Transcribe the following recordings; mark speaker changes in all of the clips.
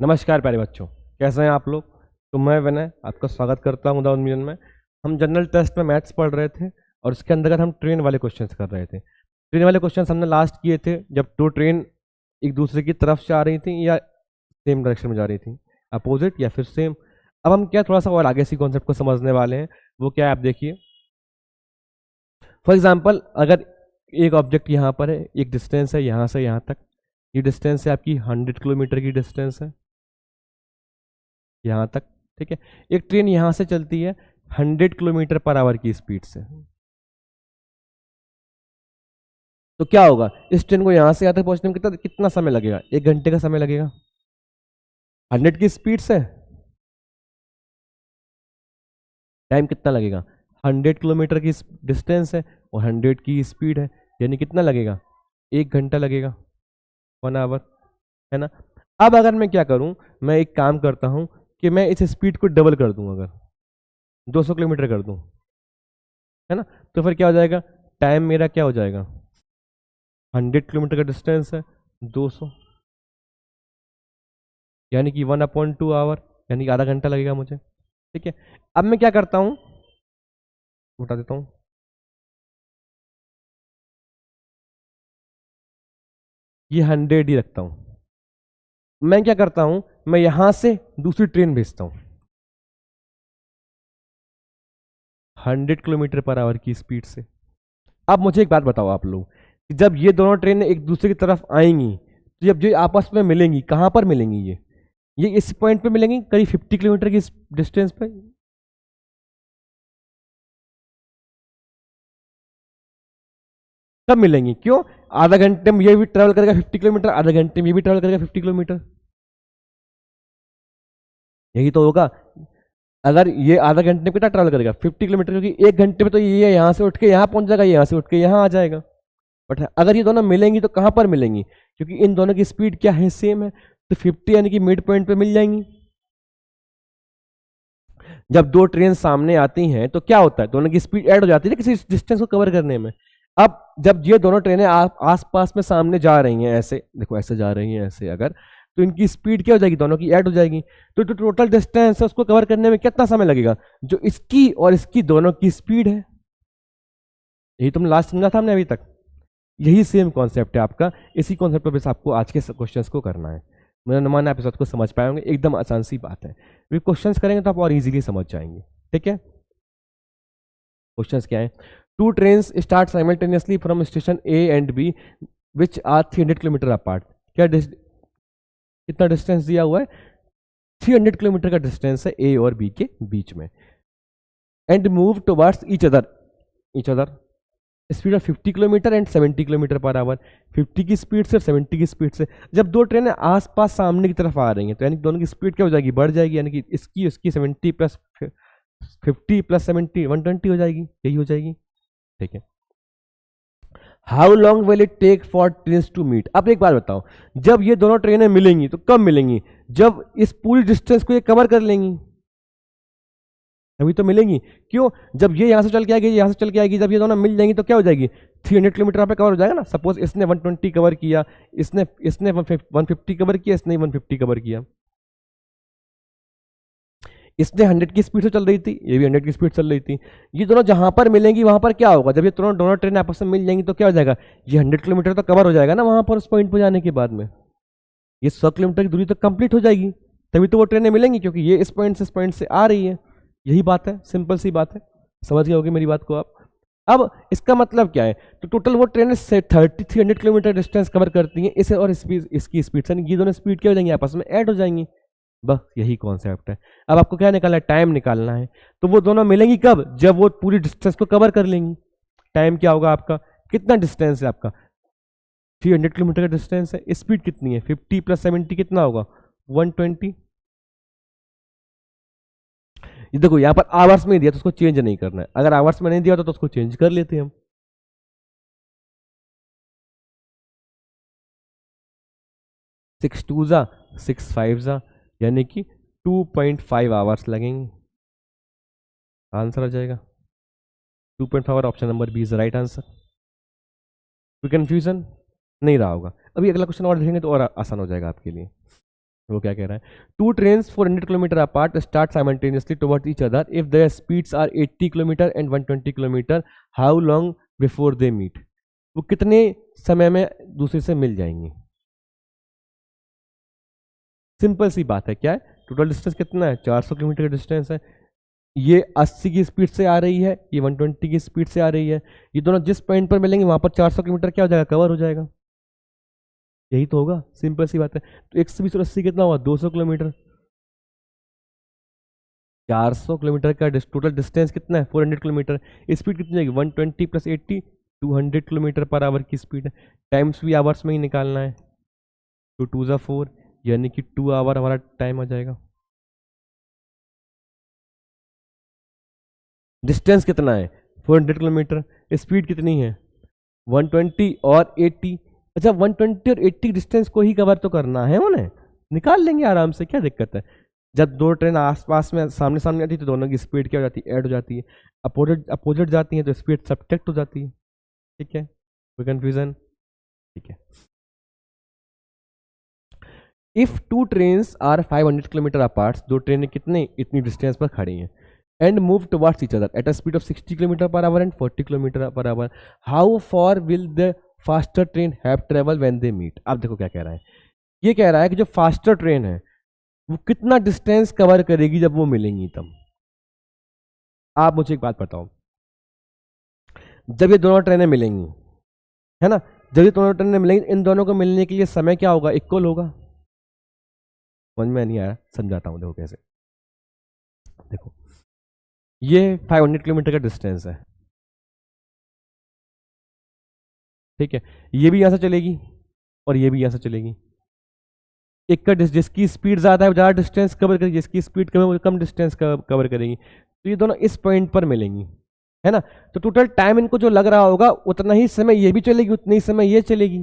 Speaker 1: नमस्कार प्यारे बच्चों, कैसे हैं आप लोग। तो मैं विनय आपका स्वागत करता हूँ दाउन मिशन में। हम जनरल टेस्ट में मैथ्स पढ़ रहे थे और उसके अंतर्गत हम ट्रेन वाले क्वेश्चंस कर रहे थे। ट्रेन वाले क्वेश्चंस हमने लास्ट किए थे जब दो ट्रेन एक दूसरे की तरफ से आ रही थी या सेम डायरेक्शन में जा रही थी, अपोजिट या फिर सेम। अब हम क्या थोड़ा सा और आगे इसी कॉन्सेप्ट को समझने वाले हैं। वो क्या है आप देखिए। फॉर एग्जाम्पल, अगर एक ऑब्जेक्ट यहाँ पर है, एक डिस्टेंस है यहाँ से यहाँ तक, ये डिस्टेंस है आपकी 100 किलोमीटर की डिस्टेंस है यहाँ तक, ठीक है। एक ट्रेन यहाँ से चलती है 100 किलोमीटर पर आवर की स्पीड से। तो क्या होगा, इस ट्रेन को यहाँ से यहाँ तक पहुंचने में कितना कितना समय लगेगा? 1 घंटे का समय लगेगा 100 की स्पीड से। टाइम कितना लगेगा? 100 किलोमीटर की डिस्टेंस है और 100 की स्पीड है, यानी कितना लगेगा? 1 घंटा लगेगा, 1 आवर, है ना। अब अगर मैं क्या करूं, मैं एक काम करता हूं कि मैं इस स्पीड को डबल कर दूं, अगर 200 किलोमीटर कर दूं, है ना, तो फिर क्या हो जाएगा? टाइम मेरा क्या हो जाएगा? 100 किलोमीटर का डिस्टेंस है 200, यानी कि 1/2 आवर, यानी कि आधा घंटा लगेगा मुझे, ठीक है। अब मैं क्या करता हूं, बता देता हूं, ये 100 ही रखता हूं। मैं क्या करता हूं, मैं यहां से दूसरी ट्रेन भेजता हूं 100 किलोमीटर पर आवर की स्पीड से। अब मुझे एक बात बताओ आप लोग, कि जब ये दोनों ट्रेनें एक दूसरे की तरफ आएंगी तो जब ये आपस में मिलेंगी, कहां पर मिलेंगी? ये इस पॉइंट पे मिलेंगी, करीब 50 किलोमीटर की डिस्टेंस पे। कब मिलेंगी? क्यों? आधा घंटे में ये भी ट्रेवल करेगा 50 किलोमीटर, आधा घंटे में ये भी ट्रेवल करेगा 50 किलोमीटर। यही तो होगा। अगर ये आधा घंटे में कितना ट्रेवल करेगा? 50 किलोमीटर, क्योंकि 1 घंटे में तो ये यहाँ से उठ के यहाँ पहुंच जाएगा, यहाँ से उठ के यहाँ आ जाएगा। बट अगर ये दोनों मिलेंगी तो कहां पर मिलेंगी? क्योंकि इन दोनों की स्पीड क्या है? सेम है, तो 50 यानी कि मिड पॉइंट पे मिल जाएंगी। जब दो ट्रेन सामने आती हैं तो क्या होता है, दोनों की स्पीड ऐड हो जाती है किसी डिस्टेंस को कवर करने में। अब जब ये दोनों ट्रेनें आस पास में सामने जा रही हैं, ऐसे देखो, ऐसे जा रही हैं ऐसे, अगर तो इनकी स्पीड क्या हो जाएगी? दोनों की ऐड हो जाएगी। तो जो टोटल डिस्टेंस है उसको कवर करने में कितना समय लगेगा? जो इसकी और इसकी दोनों की स्पीड है। यही तुमने लास्ट समझा था हमने अभी तक। यही सेम कॉन्सेप्ट है आपका। इसी कॉन्सेप्ट पर बस आपको आज के क्वेश्चंस को करना है। मेरा अनुमान आप इस बात को समझ पाएंगे, एकदम आसान सी बात है। वे क्वेश्चंस करेंगे तो आप और इजीली समझ जाएंगे, ठीक है। क्वेश्चंस क्या है? Two train start simultaneously from station A and B which are 300 kilometre apart. क्या कितना डिस्टेंस दिया हुआ है? 300 किलोमीटर का डिस्टेंस है ए और बी के बीच में। And move towards each other speed of 50 kilometre and 70 kilometre per our. 50 की स्पीड से और 70 की स्पीड से। जब दो ट्रेनें आसपास सामने की तरफ आ रही हैं तो यानी दोनों की स्पीड क्या हो जाएगी? बढ़ जाएगी, यानी कि इसकी उसकी 70 प्लस 50 प्लस 70 120 हो जाएगी, यही हो जाएगी, ठीक है। How long will it take for train to meet. अब एक बात बताओ, जब ये दोनों ट्रेनें मिलेंगी तो कब मिलेंगी? जब इस पूरी डिस्टेंस को ये कवर कर लेंगी अभी तो मिलेंगी। क्यों? जब ये यहां से चल के आएगी, यहां से चल के आएगी, जब ये दोनों मिल जाएंगी तो क्या हो जाएगी? 300 किलोमीटर पे कवर हो जाएगा ना। सपोज इसने 120 कवर किया, इसने इसने 150 कवर किया, इसने 150 कवर किया। इसने 100 की स्पीड से चल रही थी, ये भी 100 की स्पीड चल रही थी। ये दोनों जहां पर मिलेंगी वहां पर क्या होगा? जब ये दोनों दोनों ट्रेन आपस में मिल जाएंगी तो क्या हो जाएगा? ये 100 किलोमीटर तो कवर हो जाएगा ना वहां पर, उस पॉइंट पर जाने के बाद में ये 100 किलोमीटर की दूरी तो कंप्लीट हो जाएगी। तभी तो वो ट्रेनें मिलेंगी, क्योंकि ये इस पॉइंट से आ रही है। यही बात है, सिंपल सी बात है। समझ गए होगी मेरी बात को आप। अब इसका मतलब क्या है? तो टोटल वो ट्रेन 300 किलोमीटर डिस्टेंस कवर करती हैं, इसे और स्पीड, इसकी स्पीड से, ये दोनों स्पीड क्या हो जाएंगी? आपस में ऐड हो जाएंगी। बस यही कॉन्सेप्ट है। अब आपको क्या निकालना है? टाइम निकालना है। तो वो दोनों मिलेंगी कब? जब वो पूरी डिस्टेंस को कवर कर लेंगी। टाइम क्या होगा आपका? कितना डिस्टेंस है आपका? 300 किलोमीटर का डिस्टेंस है, स्पीड कितनी है? 50 प्लस 70 कितना होगा? 120। ये देखो, यहाँ पर आवर्स में दिया तो उसको चेंज नहीं करना है। अगर आवर्स में नहीं दिया तो उसको चेंज कर लेते हैं हम। 6 2 जा 6 5 जा, यानी कि 2.5 आवर्स लगेंगे। आंसर आ जाएगा 2.5 hour. Option number B is right answer. कोई कंफ्यूजन नहीं रहा होगा। अभी अगला क्वेश्चन और देखेंगे तो और आसान हो जाएगा आपके लिए। वो क्या कह रहा है, two trains 400 kilometre apart start simultaneously towards each other if their speeds are 80 kilometre and 120 kilometre, how long before they meet? वो कितने समय में दूसरे से मिल जाएंगे? सिंपल सी बात है, क्या है, टोटल डिस्टेंस कितना है, 400 किलोमीटर का डिस्टेंस है। ये 80 की स्पीड से आ रही है, ये 120 की स्पीड से आ रही है, ये दोनों जिस पॉइंट पर मिलेंगे वहां पर 400 किलोमीटर क्या हो जाएगा, कवर हो जाएगा। यही तो होगा, सिंपल सी बात है। तो 120 और 80 कितना हुआ, 200 किलोमीटर। 400 किलोमीटर का टोटल डिस्टेंस कितना है, 400 किलोमीटर। स्पीड कितनी जाएगी, 120 प्लस 80, 200 किलोमीटर पर आवर की स्पीड है। टाइम्स भी आवर्स में ही निकालना है, तो 2 ज़ा 4, यानी कि 2 आवर हमारा टाइम आ जाएगा। डिस्टेंस कितना है, 400 किलोमीटर। स्पीड कितनी है, 120 और 80। अच्छा, 120 और 80 डिस्टेंस को ही कवर तो करना है उन्हें, निकाल लेंगे आराम से, क्या दिक्कत है। जब दो ट्रेन आसपास में सामने सामने आती है तो दोनों की स्पीड क्या हो जाती है, ऐड हो जाती है। अपोजिट अपोजिट जाती है तो स्पीड सब्ट्रैक्ट हो जाती है। ठीक है, कोई कंफ्यूजन? ठीक है। If two trains are 500 kilometre apart, दो ट्रेनें कितने इतनी डिस्टेंस पर खड़ी हैं, and move towards each other at a speed of 60 kilometre per hour and 40 kilometre per hour, how far will the faster train have travel when they meet? आप देखो क्या कह रहा है, ये कह रहा है कि जो फास्टर ट्रेन है वो कितना डिस्टेंस कवर करेगी जब वो मिलेंगी तब। आप मुझे एक बात बताओ, जब ये दोनों ट्रेनें मिलेंगी, है ना, जब ये दोनों ट्रेनें मिलेंगी, इन दोनों को मिलने के लिए समय क्या होगा, इक्वल होगा। समझ में नहीं आया, समझाता हूं, देखो कैसे। देखो, ये 500 किलोमीटर का डिस्टेंस है, ठीक है, ये भी यहां से चलेगी और ये भी यहां से चलेगी। एक का जिसकी स्पीड ज्यादा है ज्यादा डिस्टेंस कवर करेगी, जिसकी स्पीड कम है वो कम डिस्टेंस कवर करेगी। तो ये दोनों इस पॉइंट पर मिलेंगी, है ना। तो टोटल टाइम इनको जो लग रहा होगा उतना ही समय ये भी चलेगी, उतनी ही समय ये चलेगी।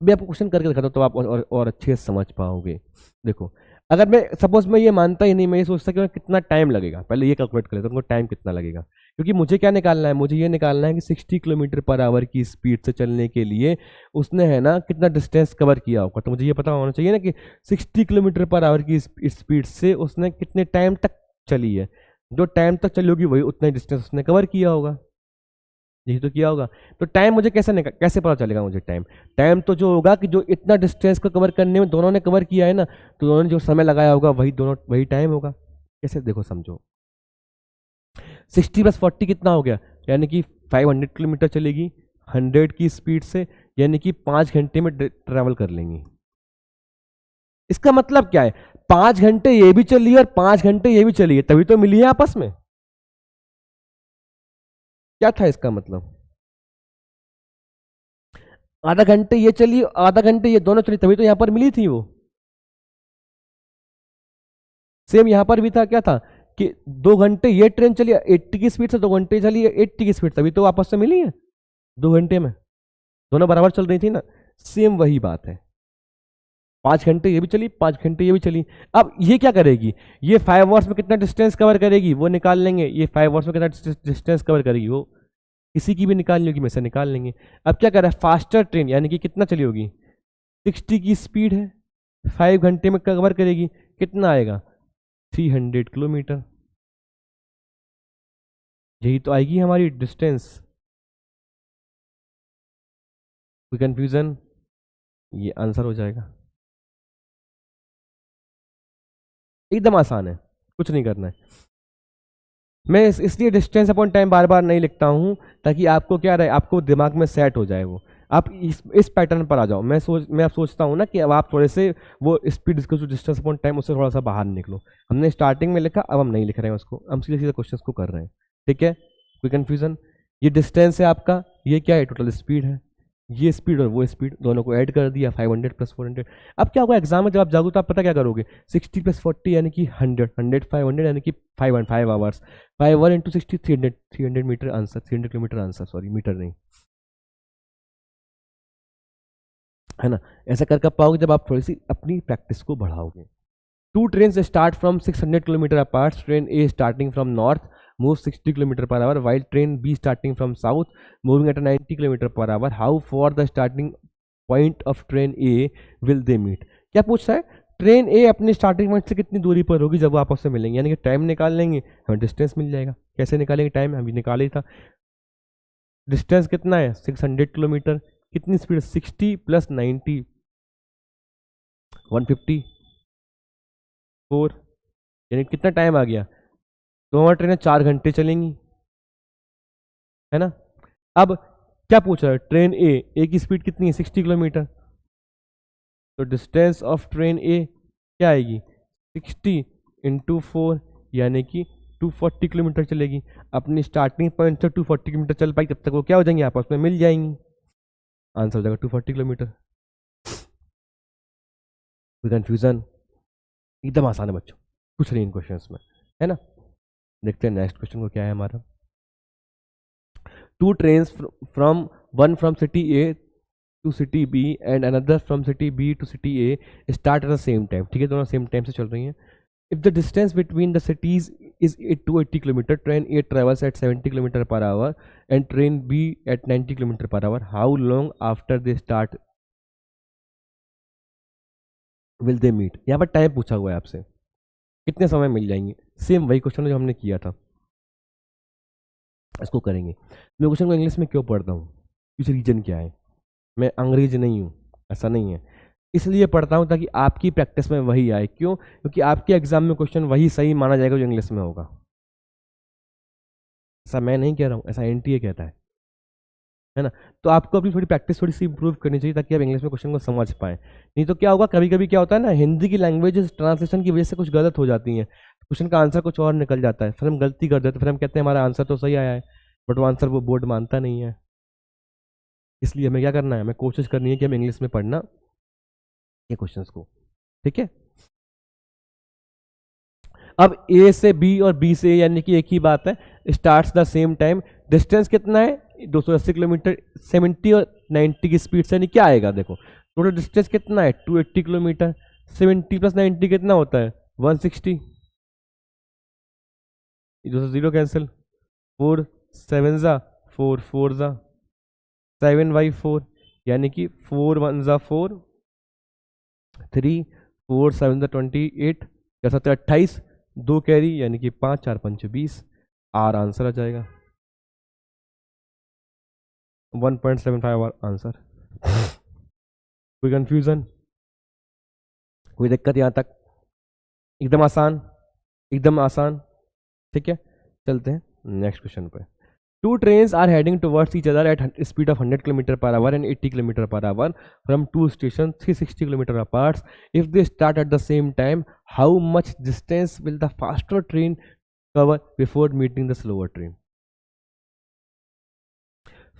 Speaker 1: मैं आपको क्वेश्चन करके दिखाता हूं तो आप और अच्छे से समझ पाओगे। देखो, अगर मैं सपोज मैं ये मानता ही नहीं, मैं ये सोचता कि कितना टाइम लगेगा, पहले ये कैलकुलेट कर लेता हूँ टाइम कितना लगेगा, क्योंकि मुझे क्या निकालना है, मुझे ये निकालना है कि 60 किलोमीटर पर आवर की स्पीड से चलने के लिए उसने, है ना, कितना डिस्टेंस कवर किया होगा। तो मुझे ये पता होना चाहिए ना कि 60 किलोमीटर पर आवर की स्पीड से उसने कितने टाइम तक चली है। जो टाइम तक चली होगी वही उतना डिस्टेंस उसने कवर किया होगा, यही तो किया होगा। तो टाइम मुझे कैसे पता चलेगा मुझे टाइम? टाइम तो जो होगा कि जो इतना डिस्टेंस को कवर करने में दोनों ने कवर किया है ना, तो दोनों ने जो समय लगाया होगा वही टाइम होगा। कैसे, देखो समझो, 60 प्लस 40 कितना हो गया, यानी कि 500 किलोमीटर चलेगी 100 की स्पीड से, यानी कि 5 घंटे में ट्रेवल कर लेंगी। इसका मतलब क्या है, 5 घंटे ये भी चली है और 5 घंटे ये भी चली है, तभी तो मिली है आपस में। क्या था इसका मतलब, आधा घंटे ये चली आधा घंटे ये दोनों चली, तभी तो यहां पर मिली थी वो। सेम यहां पर भी था, क्या था कि 2 घंटे ये ट्रेन चली 80 की स्पीड से, 2 घंटे चली 80 की स्पीड, तभी तो आपस में मिली है 2 घंटे में, दोनों बराबर चल रही थी ना। सेम वही बात है, 5 घंटे ये भी चली 5 घंटे ये भी चली। अब ये क्या करेगी, ये 5 आवर्स में कितना डिस्टेंस कवर करेगी वो निकाल लेंगे, ये 5 आवर्स में कितना डिस्टेंस कवर करेगी वो किसी की भी निकालनी होगी, में से निकाल लेंगे। अब क्या कर रहा है, फास्टर ट्रेन यानी कि कितना चली होगी, 60 की स्पीड है, 5 घंटे में कवर करेगी, कितना आएगा, 300 किलोमीटर। यही तो आएगी हमारी डिस्टेंस। कोई कंफ्यूजन? ये आंसर हो जाएगा, एकदम आसान है, कुछ नहीं करना है। मैं इसलिए डिस्टेंस अपॉन टाइम बार बार नहीं लिखता हूँ, ताकि आपको क्या रहे, आपको दिमाग में सेट हो जाए वो। आप इस पैटर्न पर आ जाओ। मैं अब सोचता हूँ ना कि अब आप थोड़े से वो स्पीड जो डिस्टेंस अपॉन टाइम उससे थोड़ा सा बाहर निकलो। हमने स्टार्टिंग में लिखा, अब हम नहीं लिख रहे हैं उसको, हम सीधे सीधे क्वेश्चन को कर रहे हैं। ठीक है, कोई कन्फ्यूजन? ये डिस्टेंस है आपका, ये क्या है, टोटल स्पीड है, ये स्पीड और वो स्पीड दोनों को ऐड कर दिया, 500 प्लस 400। अब क्या होगा एग्जाम में जब आप जाओगे तो आप पता क्या करोगे, 60 प्लस 40 यानी कि 100, 100 500 यानी कि 5 hours, 5 hour into 60, 300 metre answer, 300 kilometre answer, sorry metre नहीं, है ना। ऐसा कर पाओगे जब आप थोड़ी सी अपनी प्रैक्टिस को बढ़ाओगे। Two train start from 600 kilometre apart, train A starting from north moves 60 kilometer per hour, while train B starting from south moving at a 90 kilometer per hour. How for the starting point of train A will they meet? क्या पूछ रहा है, train ए अपनी starting point से कितनी दूरी पर होगी जब वो आपस में मिलेंगे, यानी कि टाइम निकाल लेंगे, हमें डिस्टेंस मिल जाएगा। कैसे निकालेंगे टाइम, अभी निकाल ही था। डिस्टेंस कितना है 600 किलोमीटर, कितनी स्पीड 60 + 90 154, यानी कितना टाइम आ गया, तो हमारी ट्रेनें 4 घंटे चलेंगी, है ना। अब क्या पूछ रहा है, ट्रेन ए की स्पीड कितनी है 60 किलोमीटर, तो डिस्टेंस ऑफ ट्रेन ए क्या आएगी 60 × 4, यानी कि 240 किलोमीटर चलेगी। अपनी स्टार्टिंग पॉइंट से 240 किलोमीटर चल पाई, तब तक वो क्या हो जाएंगे, आपस में मिल जाएंगी। आंसर हो जाएगा 240 किलोमीटर। कोई कंफ्यूजन, एकदम आसान है बच्चों, कुछ नहीं इन क्वेश्चंस में, है ना। देखते हैं नेक्स्ट क्वेश्चन को क्या है हमारा। Two trains from one from city A to city B and another from city B to city A start at the same time, ठीक है, दोनों सेम टाइम से चल रही हैं। If the distance between the cities is 280 kilometre, train A travels at 70 kilometre per hour and train B at 90 kilometre per hour, how long after they start will they meet. यहाँ पर time पूछा हुआ है आपसे, कितने समय मिल जाएंगे, same वही क्वेश्चन जो हमने किया था, इसको करेंगे। मैं क्वेश्चन को इंग्लिश में क्यों पढ़ता हूँ, कुछ रीजन क्या है, मैं अंग्रेज नहीं हूँ, ऐसा नहीं है, इसलिए पढ़ता हूँ ताकि आपकी प्रैक्टिस में वही आए। क्यों, क्योंकि आपके एग्जाम में क्वेश्चन वही सही माना जाएगा जो इंग्लिश में होगा। ऐसा मैं नहीं कह रहा हूँ, ऐसा एनटीए कहता है ना। तो आपको अपनी थोड़ी प्रैक्टिस थोड़ी सी इंप्रूव करनी चाहिए ताकि आप इंग्लिश में क्वेश्चन को समझ पाएं। नहीं तो क्या होगा, कभी कभी क्या होता है ना, हिंदी की लैंग्वेज ट्रांसलेशन की वजह से कुछ गलत हो जाती है, क्वेश्चन का आंसर कुछ और निकल जाता है, फिर हम गलती कर देते हैं, फिर हम कहते हैं हमारा आंसर तो सही आया है, बट वो आंसर वो बोर्ड मानता नहीं है। इसलिए हमें क्या करना है, हमें कोशिश करनी है कि हम इंग्लिश में पढ़ना ये क्वेश्चंस को, ठीक है। अब ए से बी और बी से ए यानी कि एक ही बात है, starts the same time, distance कितना है 280 किलोमीटर, 70 और 90 की स्पीड से, यानी क्या आएगा, देखो टोटल डिस्टेंस कितना है 280 किलोमीटर, 70 + 90 कितना होता है 160, इधर से जीरो कैंसिल, 4 7 ज़ा 4 4 ज़ा 7 बाई 4, यानी कि 4 1 ज़ा 4 3 4 7 ज़ा 28 या 7 28, 2 कैरी यानी कि 5 4 5 20, आर आंसर आ जाएगा 1.75 आंसर। कोई कंफ्यूजन, कोई दिक्कत यहाँ तक, एकदम आसान, एकदम आसान, ठीक है। चलते हैं नेक्स्ट क्वेश्चन पे। Two trains are heading towards each other at speed of 100 kilometre per hour and 80 kilometre per hour from two station 360 kilometre apart, if they start at the same time, how much distance will the faster train cover before meeting the slower train.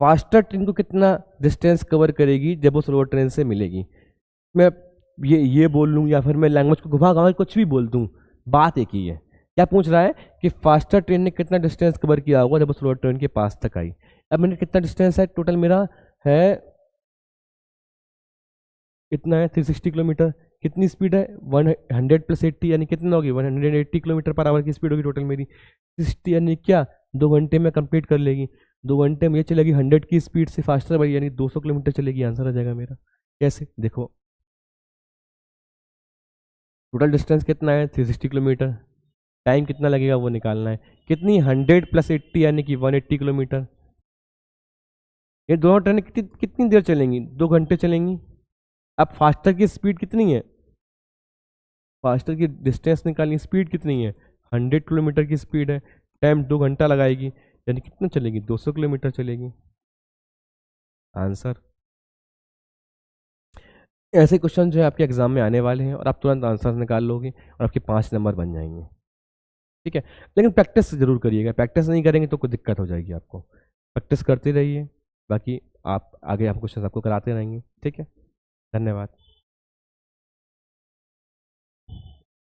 Speaker 1: Faster train को कितना distance cover करेगी जब वो slower train से मिलेगी। मैं ये बोल लूँ या फिर मैं लैंग्वेज को घुमा घुमा कुछ भी बोल दूँ, बात एक ही है। क्या पूछ रहा है कि फास्टर ट्रेन ने कितना डिस्टेंस कवर किया होगा जब वो स्लोअर ट्रेन के पास तक आई। अब मैंने कितना डिस्टेंस है टोटल मेरा है, इतना है 360 किलोमीटर, कितनी स्पीड है 100 + 80 यानी कितना होगी 180 किलोमीटर पर आवर की स्पीड होगी टोटल मेरी 60, यानी क्या 2 घंटे में कंप्लीट कर लेगी, 2 घंटे में ये चलेगी 100 की स्पीड से फास्टर भाई, यानी 200 किलोमीटर चलेगी, आंसर आ जाएगा मेरा। कैसे, देखो टोटल डिस्टेंस कितना है 360 किलोमीटर, टाइम कितना लगेगा वो निकालना है, कितनी 100 + 80 यानी कि 180 किलोमीटर। ये दोनों ट्रेनें कितनी कितनी देर चलेंगी, 2 घंटे चलेंगी। अब फास्टर की स्पीड कितनी है, फास्टर की डिस्टेंस निकालनी, स्पीड कितनी है 100 किलोमीटर की स्पीड है, टाइम 2 घंटा लगाएगी, यानी कितना चलेगी 200 किलोमीटर चलेगी, आंसर। ऐसे क्वेश्चन जो है आपके एग्जाम में आने वाले हैं और आप तुरंत आंसर निकाल लोगे और आपके 5 नंबर बन जाएंगे, ठीक है। लेकिन प्रैक्टिस जरूर करिएगा, प्रैक्टिस नहीं करेंगे तो कोई दिक्कत हो जाएगी आपको, प्रैक्टिस करते रहिए, बाकी आप आगे हम क्वेश्चन आपको कराते रहेंगे, ठीक है। धन्यवाद।